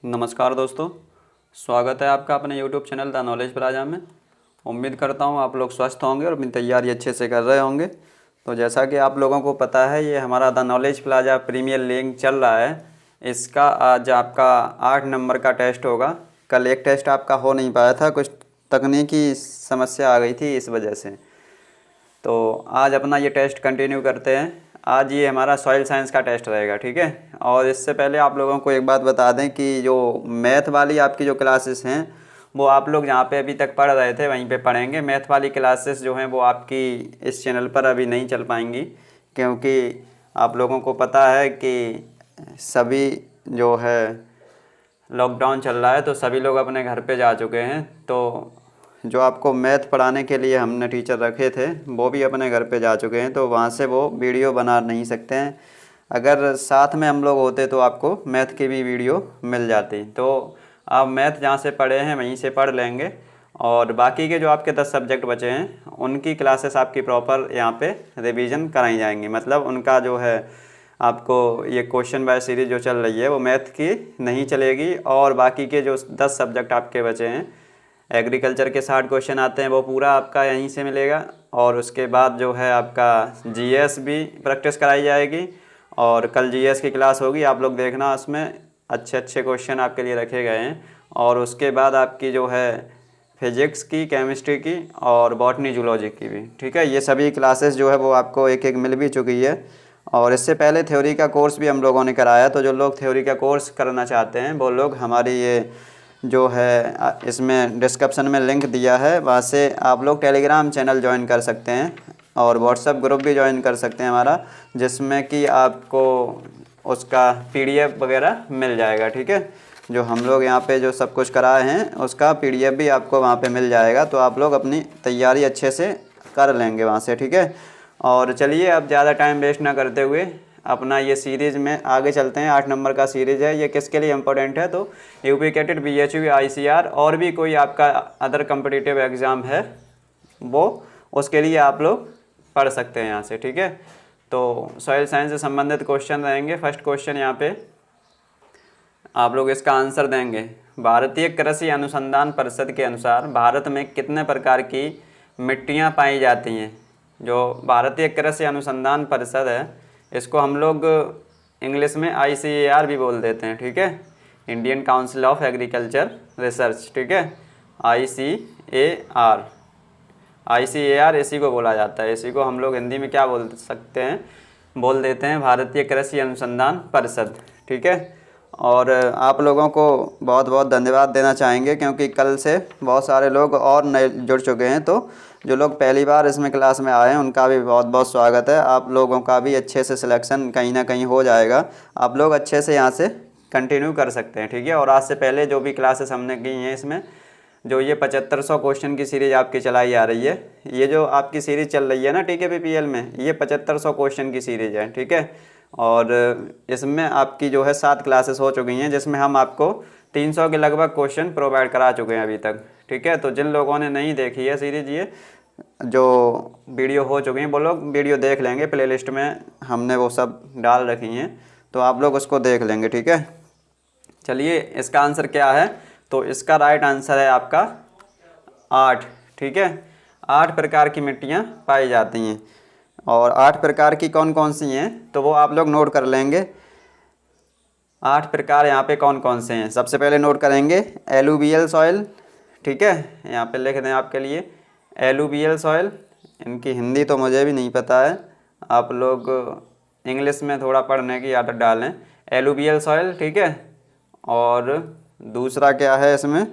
नमस्कार दोस्तों, स्वागत है आपका अपने YouTube channel the Knowledge plaza में। उम्मीद करता हूँ आप लोग स्वस्थ होंगे और अपनी तैयारी अच्छे से कर रहे होंगे। तो जैसा कि आप लोगों को पता है, ये हमारा the Knowledge Plaza Premier League चल रहा है। इसका आज आपका 8 नंबर का टेस्ट होगा। कल एक टेस्ट आपका हो नहीं पाया था, कुछ तकनीकी समस्या आ गई थी इस वजह से। तो आज अपना ये टेस्ट कंटिन्यू करते हैं। आज ये हमारा सॉइल साइंस का टेस्ट रहेगा, ठीक है। और इससे पहले आप लोगों को एक बात बता दें कि जो मैथ वाली आपकी जो क्लासेस हैं, वो आप लोग जहाँ पे अभी तक पढ़ रहे थे वहीं पे पढ़ेंगे। मैथ वाली क्लासेस जो हैं वो आपकी इस चैनल पर अभी नहीं चल पाएंगी, क्योंकि आप लोगों को पता है कि सभी जो है लॉकडाउन चल रहा है, तो सभी लोग अपने घर पे जा चुके हैं। तो जो आपको मैथ पढ़ाने के लिए हमने टीचर रखे थे वो भी अपने घर पे जा चुके हैं, तो वहाँ से वो वीडियो बना नहीं सकते हैं। अगर साथ में हम लोग होते तो आपको मैथ की भी वीडियो मिल जाती। तो आप मैथ जहाँ से पढ़े हैं वहीं से पढ़ लेंगे, और बाकी के जो आपके 10 सब्जेक्ट बचे हैं उनकी क्लासेस आपकी प्रॉपर यहाँ पे रिवीजन कराई जाएंगी। मतलब उनका जो है आपको ये क्वेश्चन बाय सीरीज जो चल रही है वो मैथ की नहीं चलेगी, और बाकी के जो 10 सब्जेक्ट आपके बचे हैं, एग्रीकल्चर के 60 क्वेश्चन आते हैं, वो पूरा आपका यहीं से मिलेगा। और उसके बाद जो है आपका जीएस भी प्रैक्टिस कराई जाएगी, और कल जीएस की क्लास होगी, आप लोग देखना, उसमें अच्छे अच्छे क्वेश्चन आपके लिए रखे गए हैं। और उसके बाद आपकी जो है फिजिक्स की, केमिस्ट्री की और बॉटनी जूलॉजी की भी, ठीक है। ये सभी क्लासेस जो है वो आपको एक एक मिल भी चुकी है। और इससे पहले थ्योरी का कोर्स भी हम लोगों ने कराया। तो जो लोग थ्योरी का कोर्स करना चाहते हैं वो लोग हमारी ये जो है इसमें डिस्क्रिप्शन में लिंक दिया है, वहाँ से आप लोग टेलीग्राम चैनल ज्वाइन कर सकते हैं और व्हाट्सएप ग्रुप भी ज्वाइन कर सकते हैं हमारा, जिसमें कि आपको उसका पीडीएफ वगैरह मिल जाएगा, ठीक है। जो हम लोग यहाँ पे जो सब कुछ कराए हैं उसका पीडीएफ भी आपको वहाँ पे मिल जाएगा। तो आप लोग अपनी तैयारी अच्छे से कर लेंगे वहाँ से, ठीक है। और चलिए अब ज़्यादा टाइम वेस्ट ना करते हुए अपना ये सीरीज़ में आगे चलते हैं। 8 नंबर का सीरीज़ है। ये किसके लिए इम्पोर्टेंट है? तो यूपी कैटेट, बीएचयू, आईसीआर और भी कोई आपका अदर कम्पिटिटिव एग्ज़ाम है वो, उसके लिए आप लोग पढ़ सकते हैं यहाँ से, ठीक है। तो सॉइल साइंस से संबंधित क्वेश्चन रहेंगे। फर्स्ट क्वेश्चन यहाँ पे आप लोग इसका आंसर देंगे। भारतीय कृषि अनुसंधान परिषद के अनुसार भारत में कितने प्रकार की मिट्टियाँ पाई जाती हैं? जो भारतीय कृषि अनुसंधान परिषद है, इसको हम लोग इंग्लिश में ICAR भी बोल देते हैं, ठीक है। Indian council of agriculture research, ठीक है। ICAR इसी को बोला जाता है। इसी को हम लोग हिंदी में क्या बोल सकते हैं? बोल देते हैं भारतीय कृषि अनुसंधान परिषद, ठीक है। और आप लोगों को बहुत बहुत धन्यवाद देना चाहेंगे, क्योंकि कल से बहुत सारे लोग और नए जुड़ चुके हैं। तो जो लोग पहली बार इसमें क्लास में आए हैं उनका भी बहुत बहुत स्वागत है। आप लोगों का भी अच्छे से सिलेक्शन कहीं ना कहीं हो जाएगा। आप लोग अच्छे से यहाँ से कंटिन्यू कर सकते हैं, ठीक है। और आज से पहले जो भी क्लासेस हमने की हैं, इसमें जो ये 7500 क्वेश्चन की सीरीज़ आपकी चलाई आ रही है, ये जो आपकी सीरीज़ चल रही है ना TKPPL में, ये 7500 क्वेश्चन की सीरीज़ है, ठीक है। और इसमें आपकी जो है 7 क्लासेस हो चुकी हैं, जिसमें हम आपको 300 के लगभग क्वेश्चन प्रोवाइड करा चुके हैं अभी तक, ठीक है। तो जिन लोगों ने नहीं देखी है सीरीज़, ये जो वीडियो हो चुकी हैं वो लोग वीडियो देख लेंगे। प्लेलिस्ट में हमने वो सब डाल रखी हैं, तो आप लोग उसको देख लेंगे, ठीक है। चलिए इसका आंसर क्या है? तो इसका राइट आंसर है आपका 8, ठीक है। 8 प्रकार की मिट्टियाँ पाई जाती हैं। और 8 प्रकार की कौन कौन सी हैं तो वो आप लोग नोट कर लेंगे। 8 प्रकार यहाँ पे कौन कौन से हैं? सबसे पहले नोट करेंगे एलुवियल सॉइल, ठीक है। यहाँ पे लिख दें आपके लिए एलुवियल सॉइल। इनकी हिंदी तो मुझे भी नहीं पता है, आप लोग इंग्लिश में थोड़ा पढ़ने की आदत डालें। एलुवियल सॉइल, ठीक है। और दूसरा क्या है इसमें?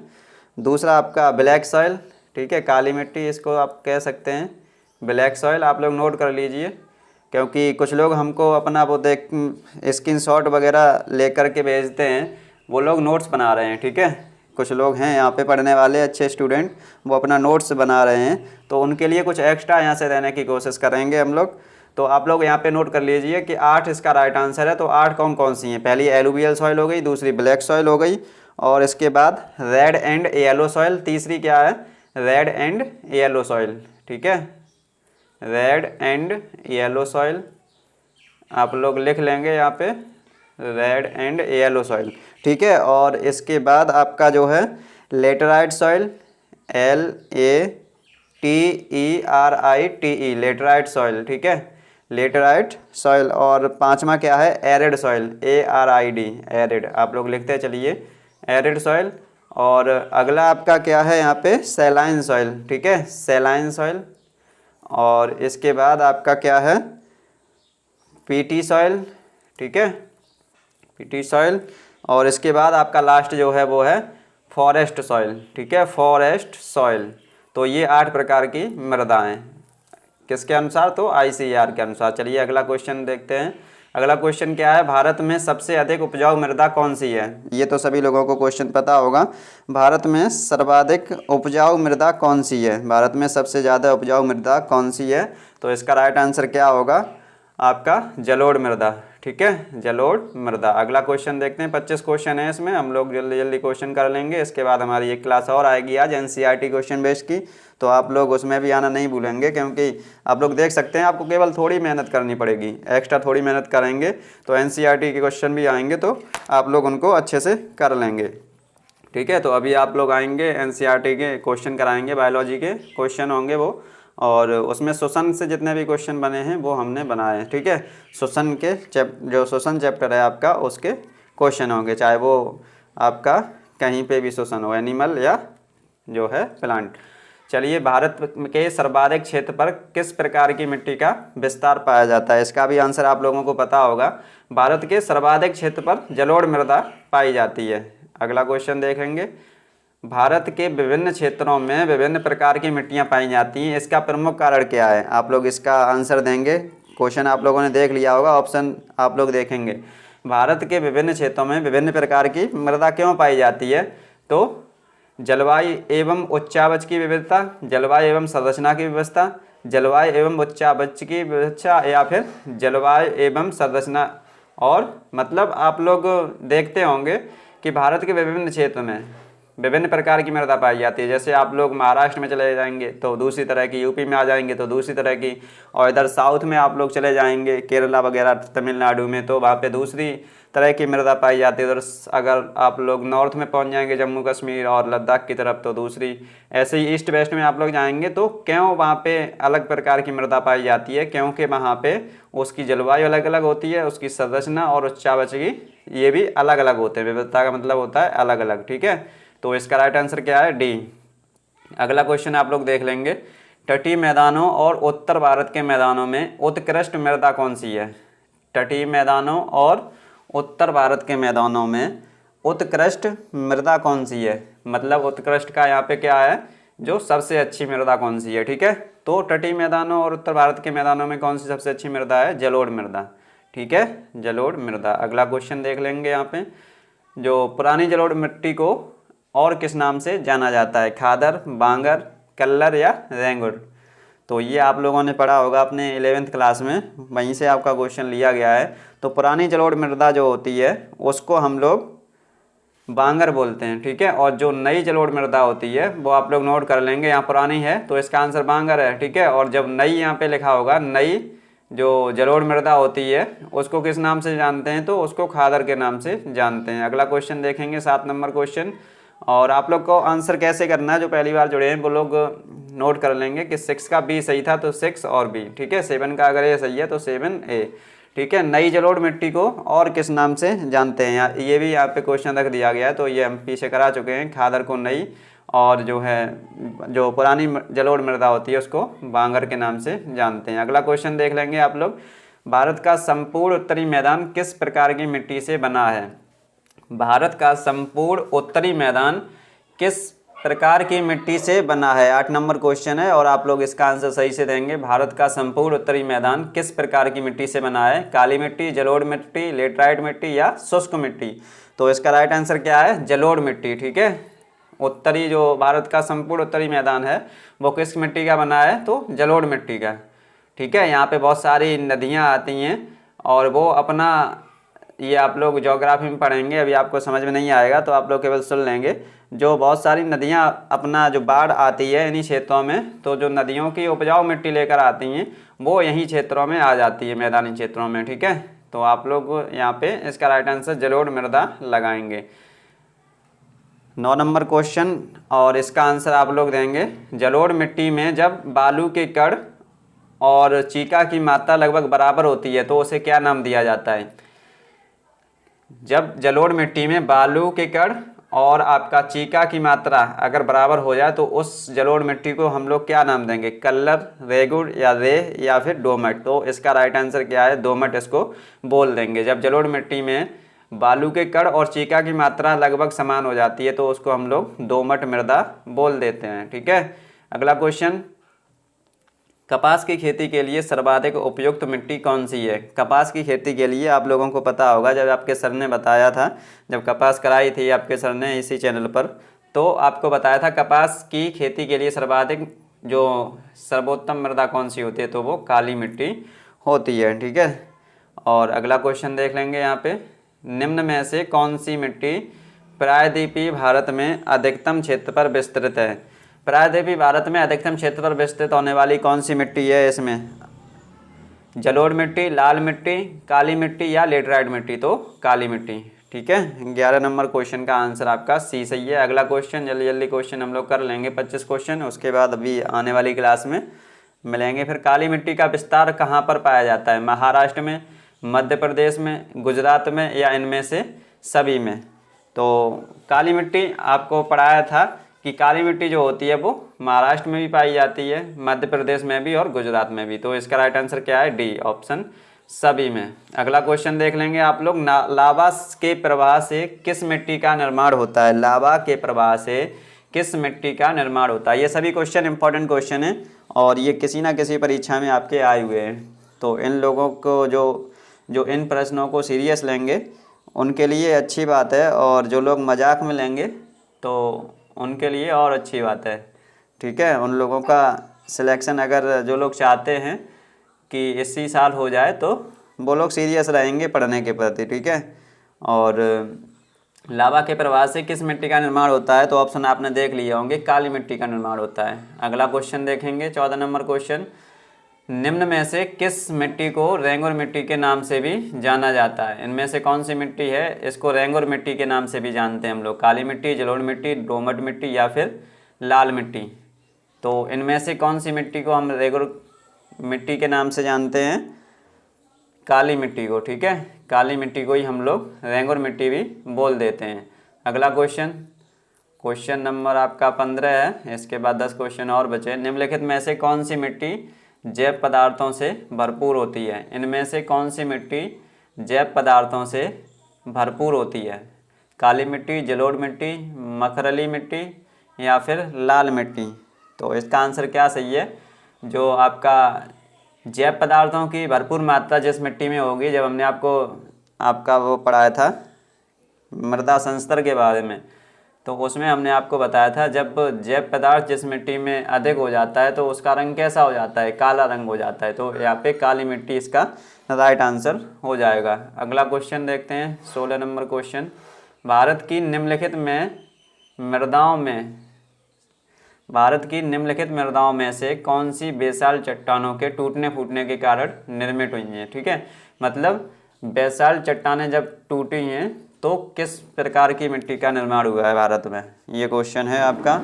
दूसरा आपका ब्लैक सॉइल, ठीक है। काली मिट्टी इसको आप कह सकते हैं, ब्लैक सॉइल। आप लोग नोट कर लीजिए, क्योंकि कुछ लोग हमको अपना वो देख स्क्रीनशॉट वगैरह लेकर के भेजते हैं, वो लोग नोट्स बना रहे हैं, ठीक है। कुछ लोग हैं यहाँ पे पढ़ने वाले अच्छे स्टूडेंट, वो अपना नोट्स बना रहे हैं, तो उनके लिए कुछ एक्स्ट्रा यहाँ से देने की कोशिश करेंगे हम लोग। तो आप लोग यहाँ पे नोट कर लीजिए कि 8 इसका राइट आंसर है। तो 8 कौन कौन सी हैं? पहली एलुवियल सॉइल हो गई, दूसरी ब्लैक सॉइल हो गई, और इसके बाद रेड एंड येलो सॉइल। तीसरी क्या है? रेड एंड येलो सॉइल, ठीक है। रेड एंड येलो सॉइल आप लोग लिख लेंगे यहाँ पे, रेड एंड येलो सॉइल, ठीक है। और इसके बाद आपका जो है laterite soil, LATERITE, laterite soil, ठीक है, लेटराइट सॉइल। और पांचवा क्या है, एरिड सॉइल, ARID, एरिड, आप लोग लिखते चलिए, एरिड सॉइल। और अगला आपका क्या है यहाँ पे, सैलाइन सॉइल, ठीक है, सैलाइन सॉइल। और इसके बाद आपका क्या है, पीटी सॉइल, ठीक है, पीटी सॉइल। और इसके बाद आपका लास्ट जो है वो है फॉरेस्ट सॉइल, ठीक है, फॉरेस्ट सॉइल। तो ये 8 प्रकार की मृदाएं किसके अनुसार, तो ICAR के अनुसार। चलिए अगला क्वेश्चन देखते हैं। अगला क्वेश्चन क्या है, भारत में सबसे अधिक उपजाऊ मृदा कौन सी है। ये तो सभी लोगों को क्वेश्चन पता होगा, भारत में सर्वाधिक उपजाऊ मृदा कौन सी है, भारत में सबसे ज़्यादा उपजाऊ मृदा कौन सी है। तो इसका राइट आंसर क्या होगा आपका, जलोढ़ मृदा, ठीक है, जलोढ़ मृदा। अगला क्वेश्चन देखते हैं, 25 क्वेश्चन है इसमें, हम लोग जल्दी जल्दी क्वेश्चन कर लेंगे। इसके बाद हमारी एक क्लास और आएगी आज NCERT क्वेश्चन बेस्ड की, तो आप लोग उसमें भी आना नहीं भूलेंगे, क्योंकि आप लोग देख सकते हैं आपको केवल थोड़ी मेहनत करनी पड़ेगी, एक्स्ट्रा थोड़ी मेहनत करेंगे तो NCERT के क्वेश्चन भी आएंगे तो आप लोग उनको अच्छे से कर लेंगे, ठीक है। तो अभी आप लोग आएंगे NCERT के क्वेश्चन कराएंगे, बायोलॉजी के क्वेश्चन होंगे वो, और उसमें श्वसन से जितने भी क्वेश्चन बने हैं वो हमने बनाए हैं, ठीक है। श्वसन के जो श्वसन चैप्टर है आपका उसके क्वेश्चन होंगे, चाहे वो आपका कहीं पे भी श्वसन हो, एनिमल या जो है प्लांट। चलिए, भारत के सर्वाधिक क्षेत्र पर किस प्रकार की मिट्टी का विस्तार पाया जाता है, इसका भी आंसर आप लोगों को पता होगा। भारत के सर्वाधिक क्षेत्र पर जलोढ़ मृदा पाई जाती है। अगला क्वेश्चन देखेंगे, भारत के विभिन्न क्षेत्रों में विभिन्न प्रकार की मिट्टियां पाई जाती हैं, इसका प्रमुख कारण क्या है। आप लोग इसका आंसर देंगे, क्वेश्चन आप लोगों ने देख लिया होगा, ऑप्शन आप लोग देखेंगे। भारत के विभिन्न क्षेत्रों में विभिन्न प्रकार की मृदा क्यों पाई जाती है, तो जलवायु एवं उच्चावच की विविधता, जलवायु एवं संरचना की व्यवस्था, जलवायु एवं उच्चावच की विविधता, या फिर जलवायु एवं संरचना। और मतलब आप लोग देखते होंगे कि भारत के विभिन्न क्षेत्र में विभिन्न प्रकार की मृदा पाई जाती है। जैसे आप लोग महाराष्ट्र में चले जाएंगे तो दूसरी तरह की, यूपी में आ जाएंगे तो दूसरी तरह की, और इधर साउथ में आप लोग चले जाएंगे केरला वगैरह तमिलनाडु में तो वहाँ पे दूसरी तरह की मृदा पाई जाती है। उधर अगर आप लोग नॉर्थ में पहुँच जाएंगे जम्मू कश्मीर और लद्दाख की तरफ तो दूसरी, ऐसे ही ईस्ट वेस्ट में आप लोग जाएंगे तो क्यों वहाँ पे अलग प्रकार की मृदा पाई जाती है, क्योंकि वहाँ पे उसकी जलवायु अलग अलग होती है, उसकी संरचना और उच्चावच की ये भी अलग अलग होते हैं। विविधता का मतलब होता है अलग अलग, ठीक है। तो इसका राइट आंसर क्या है, डी। अगला क्वेश्चन आप लोग देख लेंगे, तटीय मैदानों और उत्तर भारत के मैदानों में उत्कृष्ट मृदा कौन सी है। तटीय मैदानों और उत्तर भारत के मैदानों में उत्कृष्ट मृदा कौन सी है, मतलब उत्कृष्ट का यहाँ पे क्या है, जो सबसे अच्छी मृदा कौन सी है, ठीक है। तो तटीय मैदानों और उत्तर भारत के मैदानों में कौन सी सबसे अच्छी मृदा है, जलोढ़ मृदा, ठीक है, जलोढ़ मृदा। अगला क्वेश्चन देख लेंगे यहाँ पे, जो पुरानी जलोढ़ मिट्टी को और किस नाम से जाना जाता है, खादर, बांगर, कल्लर या रेंगुर। तो ये आप लोगों ने पढ़ा होगा अपने 11th क्लास में, वहीं से आपका क्वेश्चन लिया गया है। तो पुरानी जलोढ़ मृदा जो होती है उसको हम लोग बांगर बोलते हैं, ठीक है। और जो नई जलोढ़ मृदा होती है वो आप लोग नोट कर लेंगे, यहाँ पुरानी है तो इसका आंसर बांगर है, ठीक है। और जब नई यहाँ पे लिखा होगा, नई जो जलोढ़ मृदा होती है उसको किस नाम से जानते हैं, तो उसको खादर के नाम से जानते हैं। अगला क्वेश्चन देखेंगे, 7 नंबर क्वेश्चन, और आप लोग को आंसर कैसे करना है, जो पहली बार जुड़े हैं वो लोग नोट कर लेंगे कि 6 का बी सही था तो 6 और बी, ठीक है। 7 का अगर ए सही है तो 7A, ठीक है। नई जलोढ़ मिट्टी को और किस नाम से जानते हैं, ये भी यहाँ पे क्वेश्चन रख दिया गया है, तो ये हम पीछे करा चुके हैं। खादर को नई, और जो है जो पुरानी जलोढ़ मृदा होती है उसको बांगर के नाम से जानते हैं। अगला क्वेश्चन देख लेंगे आप लोग, भारत का संपूर्ण उत्तरी मैदान किस प्रकार की मिट्टी से बना है। भारत का संपूर्ण उत्तरी मैदान किस प्रकार की मिट्टी से बना है, 8 नंबर क्वेश्चन है, और आप लोग इसका आंसर सही से देंगे। भारत का संपूर्ण उत्तरी मैदान किस प्रकार की मिट्टी से बना है, काली मिट्टी, जलोढ़ मिट्टी, लेटराइट मिट्टी या शुष्क मिट्टी। तो इसका राइट आंसर क्या है, जलोढ़ मिट्टी, ठीक है। उत्तरी जो भारत का संपूर्ण उत्तरी मैदान है वो किस मिट्टी का बना है, तो जलोढ़ मिट्टी का, ठीक है। यहाँ पे बहुत सारी नदियाँ आती हैं और वो अपना, ये आप लोग ज्योग्राफी में पढ़ेंगे, अभी आपको समझ में नहीं आएगा तो आप लोग केवल सुन लेंगे। जो बहुत सारी नदियाँ अपना जो बाढ़ आती है इन्हीं क्षेत्रों में, तो जो नदियों की उपजाऊ मिट्टी लेकर आती हैं वो यहीं क्षेत्रों में आ जाती है, मैदानी क्षेत्रों में, ठीक है। तो आप लोग यहाँ पे इसका राइट आंसर जलोढ़ मृदा लगाएंगे। 9 नंबर क्वेश्चन और इसका आंसर आप लोग देंगे, जलोढ़ मिट्टी में जब बालू के कण और चीका की मात्रा लगभग बराबर होती है तो उसे क्या नाम दिया जाता है। जब जलोढ़ मिट्टी में बालू के कण और आपका चीका की मात्रा अगर बराबर हो जाए तो उस जलोढ़ मिट्टी को हम लोग क्या नाम देंगे, कल्लर, रेगुड़ या रेह या फिर दोमट। तो इसका राइट आंसर क्या है, दोमट इसको बोल देंगे। जब जलोढ़ मिट्टी में बालू के कण और चीका की मात्रा लगभग समान हो जाती है तो उसको हम लोग दोमट मृदा बोल देते हैं। ठीक है, अगला क्वेश्चन, कपास की खेती के लिए सर्वाधिक उपयुक्त मिट्टी कौन सी है। कपास की खेती के लिए आप लोगों को पता होगा, जब आपके सर ने बताया था, जब कपास कराई थी आपके सर ने इसी चैनल पर, तो आपको बताया था कपास की खेती के लिए सर्वाधिक जो सर्वोत्तम मृदा कौन सी होती है, तो वो काली मिट्टी होती है। ठीक है, और अगला क्वेश्चन देख लेंगे यहाँ पे, निम्न में से कौन सी मिट्टी प्रायद्वीपीय भारत में अधिकतम क्षेत्र पर विस्तृत है। प्रायद्वीपीय भारत में अधिकतम क्षेत्र पर विस्तृत होने वाली कौन सी मिट्टी है, इसमें जलोढ़ मिट्टी, लाल मिट्टी, काली मिट्टी या लेटराइट मिट्टी, तो काली मिट्टी। ठीक है, 11 नंबर क्वेश्चन का आंसर आपका सी सही है। अगला क्वेश्चन जल्दी जल्दी क्वेश्चन हम लोग कर लेंगे, 25 क्वेश्चन, उसके बाद अभी आने वाली क्लास में मिलेंगे। फिर काली मिट्टी का विस्तार कहाँ पर पाया जाता है, महाराष्ट्र में, मध्य प्रदेश में, गुजरात में या इनमें से सभी में। तो काली मिट्टी आपको पढ़ाया था कि काली मिट्टी जो होती है वो महाराष्ट्र में भी पाई जाती है, मध्य प्रदेश में भी और गुजरात में भी। तो इसका राइट आंसर क्या है, डी ऑप्शन, सभी में। अगला क्वेश्चन देख लेंगे आप लोग, लावा के प्रवाह से किस मिट्टी का निर्माण होता है। लावा के प्रवाह से किस मिट्टी का निर्माण होता है। ये सभी क्वेश्चन इंपॉर्टेंट क्वेश्चन हैं और ये किसी ना किसी परीक्षा में आपके आए हुए हैं। तो इन लोगों को जो इन प्रश्नों को सीरियस लेंगे उनके लिए अच्छी बात है, और जो लोग मजाक में लेंगे तो उनके लिए और अच्छी बात है। ठीक है, उन लोगों का सिलेक्शन अगर जो लोग चाहते हैं कि इसी साल हो जाए तो वो लोग सीरियस रहेंगे पढ़ने के प्रति। ठीक है, और लावा के प्रवाह से किस मिट्टी का निर्माण होता है, तो ऑप्शन आपने देख लिए होंगे, काली मिट्टी का निर्माण होता है। अगला क्वेश्चन देखेंगे, 14 नंबर क्वेश्चन, निम्न में से किस मिट्टी को रेंगुर मिट्टी के नाम से भी जाना जाता है। इनमें से कौन सी मिट्टी है, इसको रेंगुर मिट्टी के नाम से भी जानते हैं हम लोग, काली मिट्टी, जलोढ़ मिट्टी, दोमट मिट्टी या फिर लाल मिट्टी। तो इनमें से कौन सी मिट्टी को हम रेंगुर मिट्टी के नाम से जानते हैं, काली मिट्टी को। ठीक है, काली मिट्टी को ही हम लोग रेंगुर मिट्टी भी बोल देते हैं। अगला क्वेश्चन नंबर आपका 15 है, इसके बाद 10 क्वेश्चन और बचे। निम्नलिखित में से कौन सी मिट्टी जैव पदार्थों से भरपूर होती है। इनमें से कौन सी मिट्टी जैव पदार्थों से भरपूर होती है, काली मिट्टी, जलोढ़ मिट्टी, मखरली मिट्टी या फिर लाल मिट्टी। तो इसका आंसर क्या सही है, जो आपका जैव पदार्थों की भरपूर मात्रा जिस मिट्टी में होगी, जब हमने आपका वो पढ़ाया था मृदा संस्तर के बारे में, तो उसमें हमने आपको बताया था जब जैव पदार्थ जिस मिट्टी में अधिक हो जाता है तो उसका रंग कैसा हो जाता है, काला रंग हो जाता है। तो यहाँ पे काली मिट्टी इसका राइट आंसर हो जाएगा। अगला क्वेश्चन देखते हैं, 16 नंबर क्वेश्चन, भारत की निम्नलिखित मृदाओं में से कौन सी बेसाल चट्टानों के टूटने फूटने के कारण निर्मित हुई हैं। ठीक है, मतलब बेसाल चट्टानें जब टूटी हैं तो किस प्रकार की मिट्टी का निर्माण हुआ है भारत में, ये क्वेश्चन है आपका।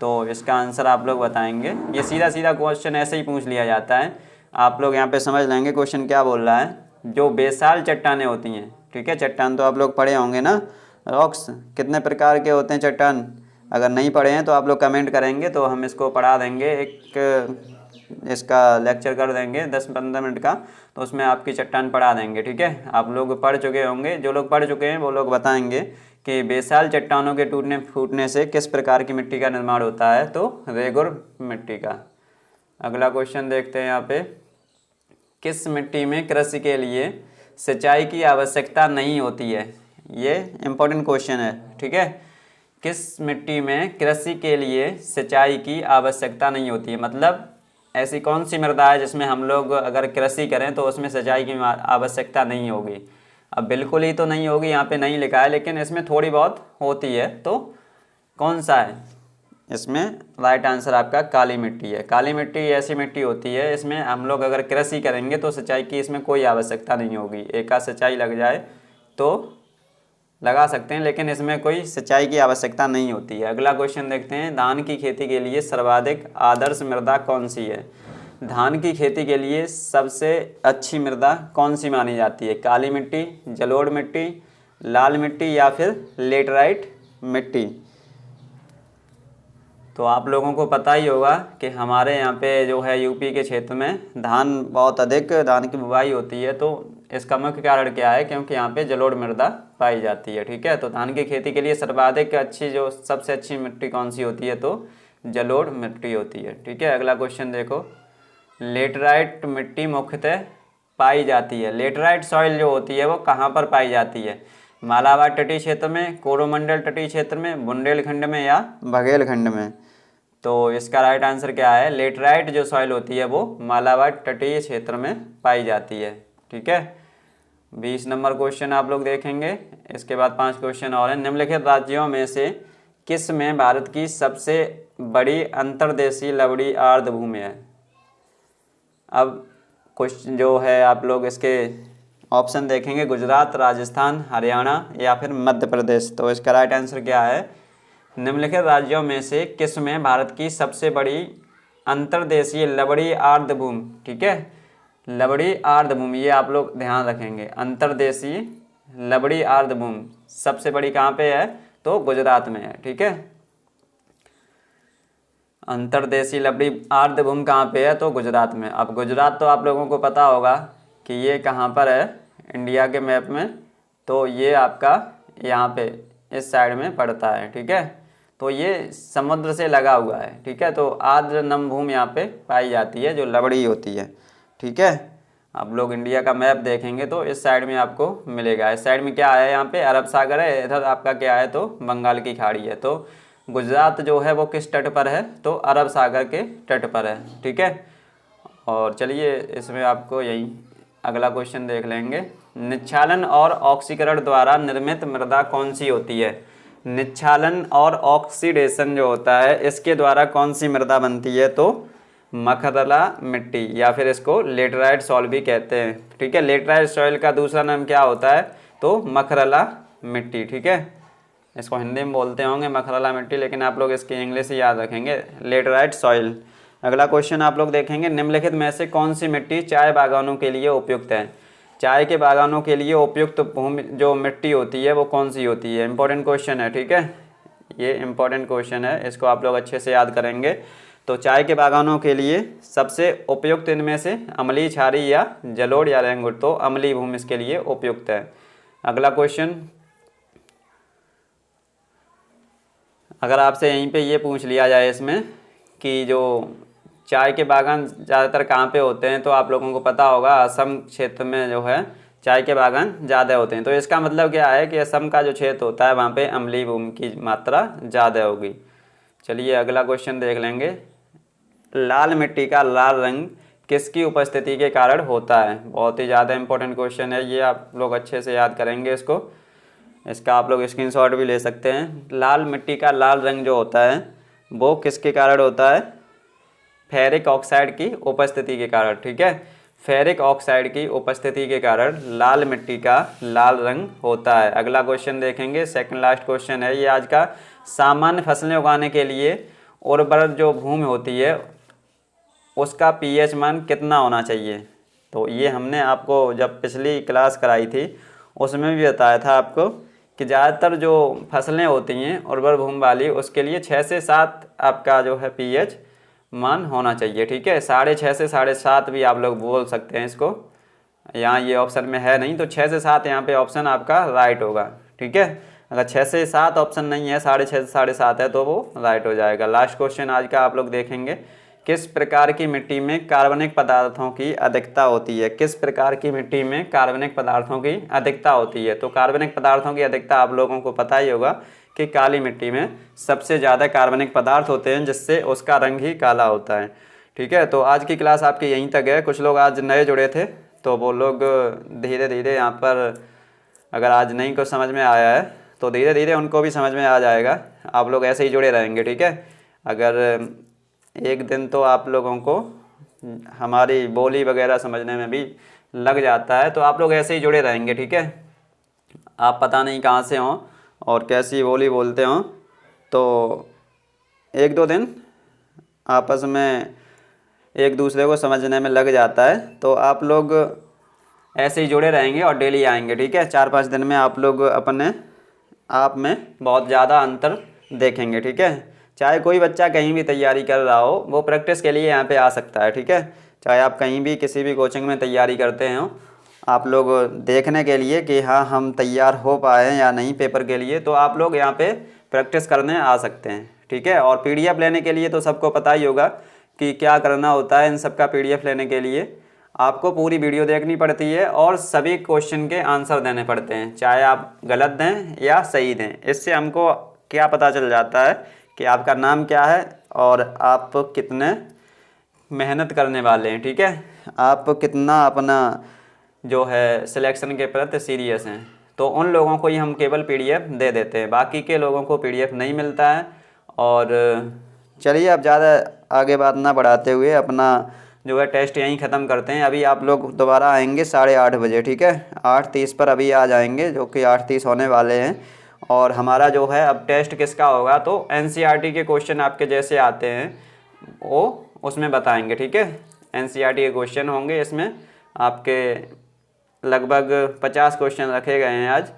तो इसका आंसर आप लोग बताएंगे। ये सीधा सीधा क्वेश्चन ऐसे ही पूछ लिया जाता है, आप लोग यहाँ पे समझ लेंगे क्वेश्चन क्या बोल रहा है। जो बेसाल चट्टानें होती हैं, ठीक है, चट्टान तो आप लोग पढ़े होंगे ना, रॉक्स कितने प्रकार के होते हैं चट्टान, अगर नहीं पढ़े हैं तो आप लोग कमेंट करेंगे तो हम इसको पढ़ा देंगे, एक इसका लेक्चर कर देंगे 10-15 मिनट का, तो उसमें आपकी चट्टान पढ़ा देंगे। ठीक है, आप लोग पढ़ चुके होंगे, जो लोग पढ़ चुके हैं वो लोग बताएंगे कि बेसाल चट्टानों के टूटने फूटने से किस प्रकार की मिट्टी का निर्माण होता है, तो रेगुर मिट्टी का। अगला क्वेश्चन देखते हैं यहाँ पे, किस मिट्टी में कृषि के लिए सिंचाई की आवश्यकता नहीं होती है। ये इम्पोर्टेंट क्वेश्चन है। ठीक है, किस मिट्टी में कृषि के लिए सिंचाई की आवश्यकता नहीं होती है, मतलब ऐसी कौन सी मृदा है जिसमें हम लोग अगर कृषि करें तो उसमें सिंचाई की आवश्यकता नहीं होगी। अब बिल्कुल ही तो नहीं होगी, यहाँ पे नहीं लिखा है, लेकिन इसमें थोड़ी बहुत होती है। तो कौन सा है, इसमें राइट आंसर आपका काली मिट्टी है। काली मिट्टी ऐसी मिट्टी होती है, इसमें हम लोग अगर कृषि करेंगे तो सिंचाई की इसमें कोई आवश्यकता नहीं होगी। एक आध सिंचाई लग जाए तो लगा सकते हैं, लेकिन इसमें कोई सिंचाई की आवश्यकता नहीं होती है। अगला क्वेश्चन देखते हैं, धान की खेती के लिए सर्वाधिक आदर्श मृदा कौन सी है? धान की खेती के लिए सबसे अच्छी मृदा कौन सी मानी जाती है? काली मिट्टी, जलोढ़ मिट्टी, लाल मिट्टी या फिर लेटराइट मिट्टी? तो आप लोगों को पता ही होगा कि हमारे यहाँ पे जो है यूपी के क्षेत्र में धान बहुत अधिक धान की बुवाई होती है। तो इसका मुख्य कारण क्या है? क्योंकि यहाँ पे जलोढ़ मृदा पाई जाती है। ठीक है, तो धान की खेती के लिए सर्वाधिक अच्छी जो सबसे अच्छी मिट्टी कौन सी होती है? तो जलोढ़ मिट्टी होती है। ठीक है, अगला क्वेश्चन देखो, लेटराइट मिट्टी मुख्यतः पाई जाती है। लेटराइट सॉइल जो होती है वो कहाँ पर पाई जाती है? मालाबार तटीय क्षेत्र में, कोरोमंडल तटीय क्षेत्र में, बुंदेलखंड में या बघेलखंड में? तो इसका राइट आंसर क्या है? लेटराइट जो सॉइल होती है वो मालाबार तटीय क्षेत्र में पाई जाती है। ठीक है, 20 नंबर क्वेश्चन आप लोग देखेंगे। इसके बाद 5 क्वेश्चन और हैं। निम्नलिखित राज्यों में से किस में भारत की सबसे बड़ी अंतर्देशीय लवड़ी आर्द्रभूमि है? अब क्वेश्चन जो है आप लोग इसके ऑप्शन देखेंगे, गुजरात, राजस्थान, हरियाणा या फिर मध्य प्रदेश। तो इसका राइट आंसर क्या है? निम्नलिखित राज्यों में से किस में भारत की सबसे बड़ी अंतर्देशीय लवड़ी आर्द्रभूमि? ठीक है, लवड़ी आर्द्रभूमि ये आप लोग ध्यान रखेंगे। अंतर्देशीय लवड़ी आर्द्रभूमि सबसे बड़ी कहाँ पे है? तो गुजरात में है। ठीक है, अंतर्देशीय लवड़ी आर्द्रभूमि कहाँ पे है? तो गुजरात में। अब गुजरात तो आप लोगों को पता होगा कि ये कहाँ पर है इंडिया के मैप में? तो ये आपका यहाँ पे इस साइड में पड़ता है। ठीक है, तो ये समुद्र से लगा हुआ है। ठीक है, तो आर्द्र नम भूमि यहाँ पे पाई जाती है जो लवड़ी होती है। ठीक है, आप लोग इंडिया का मैप देखेंगे तो इस साइड में आपको मिलेगा। इस साइड में क्या है? यहाँ पे अरब सागर है, इधर आपका क्या है? तो बंगाल की खाड़ी है। तो गुजरात जो है वो किस तट पर है? तो अरब सागर के तट पर है। ठीक है, और चलिए इसमें आपको यही अगला क्वेश्चन देख लेंगे। निच्छालन और ऑक्सीकरण द्वारा निर्मित मृदा कौन सी होती है? निच्छालन और ऑक्सीडेशन जो होता है इसके द्वारा कौन सी मृदा बनती है? तो मखरला मिट्टी या फिर इसको लेटराइट सॉइल भी कहते हैं। ठीक है, लेटराइट सॉइल का दूसरा नाम क्या होता है? तो मखरला मिट्टी। ठीक है, इसको हिंदी में बोलते होंगे मखरला मिट्टी, लेकिन आप लोग इसकी इंग्लिश ही याद रखेंगे, लेटराइट सॉइल। अगला क्वेश्चन आप लोग देखेंगे, निम्नलिखित में से कौन सी मिट्टी चाय बागानों के लिए उपयुक्त है? चाय के बागानों के लिए उपयुक्त भूमि जो मिट्टी होती है वो कौन सी होती है? इंपॉर्टेंट क्वेश्चन है। ठीक है, ये इंपॉर्टेंट क्वेश्चन है, इसको आप लोग अच्छे से याद करेंगे। तो चाय के बागानों के लिए सबसे उपयुक्त इनमें से अम्लीय, क्षारीय या जलोढ़ या रेंगुर? तो अम्लीय भूमि इसके लिए उपयुक्त है। अगला क्वेश्चन, अगर आपसे यहीं पे ये पूछ लिया जाए इसमें कि जो चाय के बागान ज़्यादातर कहाँ पे होते हैं? तो आप लोगों को पता होगा असम क्षेत्र में जो है चाय के बागान ज़्यादा होते हैं। तो इसका मतलब क्या है कि असम का जो क्षेत्र होता है वहाँ पे अम्लीय भूमि की मात्रा ज़्यादा होगी। चलिए अगला क्वेश्चन देख लेंगे, लाल मिट्टी का लाल रंग किसकी उपस्थिति के कारण होता है? बहुत ही ज़्यादा इंपॉर्टेंट क्वेश्चन है ये, आप लोग अच्छे से याद करेंगे इसको। इसका आप लोग स्क्रीनशॉट भी ले सकते हैं। लाल मिट्टी का लाल रंग जो होता है वो किसके कारण होता है? फेरिक ऑक्साइड की उपस्थिति के कारण। ठीक है, फेरिक ऑक्साइड की उपस्थिति के कारण लाल मिट्टी का लाल रंग होता है। अगला क्वेश्चन देखेंगे, सेकंड लास्ट क्वेश्चन है ये आज का। सामान्य फसलें उगाने के लिए उर्वर जो भूमि होती है उसका पीएच मान कितना होना चाहिए? तो ये हमने आपको जब पिछली क्लास कराई थी उसमें भी बताया था आपको कि ज़्यादातर जो फसलें होती हैं उर्वर भूमि वाली उसके लिए 6 से 7 आपका जो है पीएच मान होना चाहिए। ठीक है, 6.5 से 7.5 भी आप लोग बोल सकते हैं इसको, यहाँ ये ऑप्शन में है नहीं तो 6 से 7 यहाँ पे ऑप्शन आपका राइट होगा। ठीक है, अगर 6 से 7 ऑप्शन नहीं है, 6.5 से 7.5 है तो वो राइट हो जाएगा। लास्ट क्वेश्चन आज का आप लोग देखेंगे, किस प्रकार की मिट्टी में कार्बनिक पदार्थों की अधिकता होती है? किस प्रकार की मिट्टी में कार्बनिक पदार्थों की अधिकता होती है? तो कार्बनिक पदार्थों की अधिकता आप लोगों को पता ही होगा कि काली मिट्टी में सबसे ज़्यादा कार्बनिक पदार्थ होते हैं जिससे उसका रंग ही काला होता है। ठीक है, तो आज की क्लास आपकी यहीं तक है। कुछ लोग आज नए जुड़े थे तो वो लोग धीरे धीरे यहाँ पर अगर आज नहीं कुछ समझ में आया है तो धीरे धीरे उनको भी समझ में आ जाएगा। आप लोग ऐसे ही जुड़े रहेंगे। ठीक है, अगर एक दिन तो आप लोगों को हमारी बोली वगैरह समझने में भी लग जाता है, तो आप लोग ऐसे ही जुड़े रहेंगे, ठीक है। आप पता नहीं कहाँ से हों और कैसी बोली बोलते हों, तो एक दो दिन आपस में एक दूसरे को समझने में लग जाता है, तो आप लोग ऐसे ही जुड़े रहेंगे और डेली आएंगे, ठीक है। 4-5 दिन में आप लोग अपने आप में बहुत ज़्यादा अंतर देखेंगे, ठीक है। चाहे कोई बच्चा कहीं भी तैयारी कर रहा हो, वो प्रैक्टिस के लिए यहाँ पे आ सकता है, ठीक है। चाहे आप कहीं भी किसी भी कोचिंग में तैयारी करते हो, आप लोग देखने के लिए कि हाँ हम तैयार हो पाए हैं या नहीं पेपर के लिए, तो आप लोग यहाँ पे प्रैक्टिस करने आ सकते हैं, ठीक है। और PDF लेने के लिए तो सबको पता ही होगा कि क्या करना होता है। इन सब का PDF लेने के लिए आपको पूरी वीडियो देखनी पड़ती है और सभी क्वेश्चन के आंसर देने पड़ते हैं, चाहे आप गलत दें या सही दें। इससे हमको क्या पता चल जाता है कि आपका नाम क्या है और आप कितने मेहनत करने वाले हैं, ठीक है। आप कितना अपना जो है सिलेक्शन के प्रति सीरियस हैं। तो उन लोगों को ही हम केवल PDF दे देते हैं, बाकी के लोगों को PDF नहीं मिलता है। और चलिए अब ज़्यादा आगे बात ना बढ़ाते हुए अपना जो है टेस्ट यहीं ख़त्म करते हैं। अभी आप लोग दोबारा आएंगे 8:30 बजे, ठीक है। 8:30 पर अभी आ जाएंगे, जो कि 8:30 होने वाले हैं। और हमारा जो है अब टेस्ट किसका होगा, तो NCERT के क्वेश्चन आपके जैसे आते हैं वो उसमें बताएंगे, ठीक है। NCERT के क्वेश्चन होंगे, इसमें आपके लगभग 50 क्वेश्चन रखे गए हैं आज,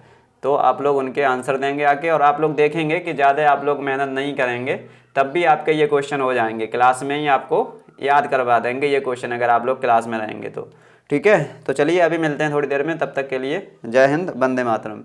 तो आप लोग उनके आंसर देंगे आके। और आप लोग देखेंगे कि ज़्यादा आप लोग मेहनत नहीं करेंगे तब भी आपके ये क्वेश्चन हो जाएंगे, क्लास में ही आपको याद करवा देंगे ये क्वेश्चन, अगर आप लोग क्लास में रहेंगे तो, ठीक है। तो चलिए अभी मिलते हैं थोड़ी देर में, तब तक के लिए जय हिंद, वंदे मातरम।